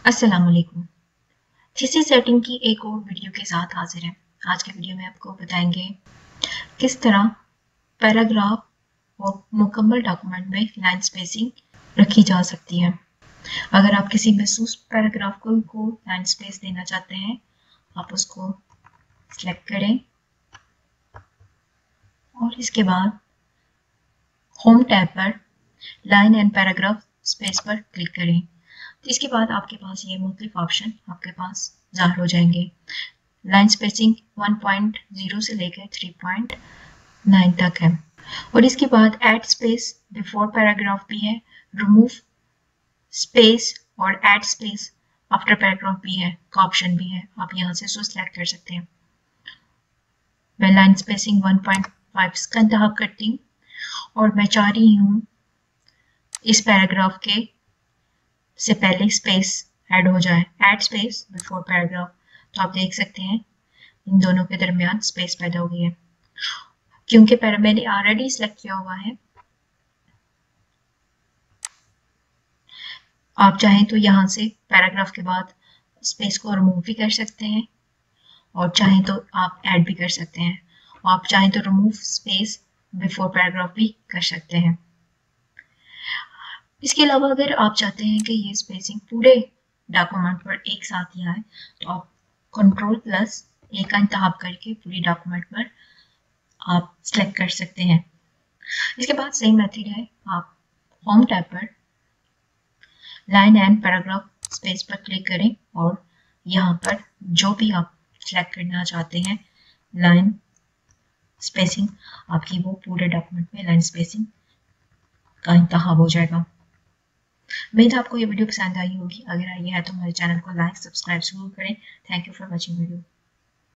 अस्सलाम वालेकुम। Thesis setting की एक और वीडियो के साथ हाजिर है। आज के वीडियो में आपको बताएंगे किस तरह पैराग्राफ और मुकम्मल डॉक्यूमेंट में लाइन स्पेसिंग रखी जा सकती है। अगर आप किसी महसूस पैराग्राफ को लाइन स्पेस देना चाहते हैं, आप उसको सिलेक्ट करें और इसके बाद होम टैब पर लाइन एंड पैराग्राफ स्पेस पर क्लिक करें। इसके बाद आपके पास ये मुख्तलिफ ऑप्शन आपके पास ज़ाहिर हो जाएंगे। लाइन स्पेसिंग 1.0 से लेकर 3.9 तक है और इसके बाद ऐड स्पेस बिफोर पैराग्राफ भी है, रिमूव स्पेस और ऐड स्पेस आफ्टर पैराग्राफ भी है का ऑप्शन भी है। आप यहाँ से इसको सिलेक्ट कर सकते हैं। मैं लाइन स्पेसिंग 1.5 का इंतखाब करती हूँ और मैं चाह रही हूँ इस पैराग्राफ के से पहले स्पेस ऐड हो जाए, ऐड स्पेस बिफोर पैराग्राफ। तो आप देख सकते हैं इन दोनों के दरमियान स्पेस पैदा हो गई है क्योंकि मैंने ऑलरेडी सिलेक्ट किया हुआ है। आप चाहें तो यहाँ से पैराग्राफ के बाद स्पेस को रिमूव भी कर सकते हैं और चाहें तो आप ऐड भी कर सकते हैं। आप चाहें तो रिमूव स्पेस बिफोर पैराग्राफ भी कर सकते हैं। इसके अलावा अगर आप चाहते हैं कि ये स्पेसिंग पूरे डॉक्यूमेंट पर एक साथ ही आए तो आप Ctrl+A का इंतखाब करके पूरी डॉक्यूमेंट पर आप सिलेक्ट कर सकते हैं। इसके बाद सेम मेथड है, आप होम टैब पर लाइन एंड पैराग्राफ स्पेस पर क्लिक करें और यहाँ पर जो भी आप सिलेक्ट करना चाहते हैं लाइन स्पेसिंग, आपकी वो पूरे डॉक्यूमेंट में लाइन स्पेसिंग का इंतखाब हो जाएगा। उम्मीद है आपको ये वीडियो पसंद आई होगी। अगर आई है तो हमारे चैनल को लाइक सब्सक्राइब जरूर करें। Thank you for watching video.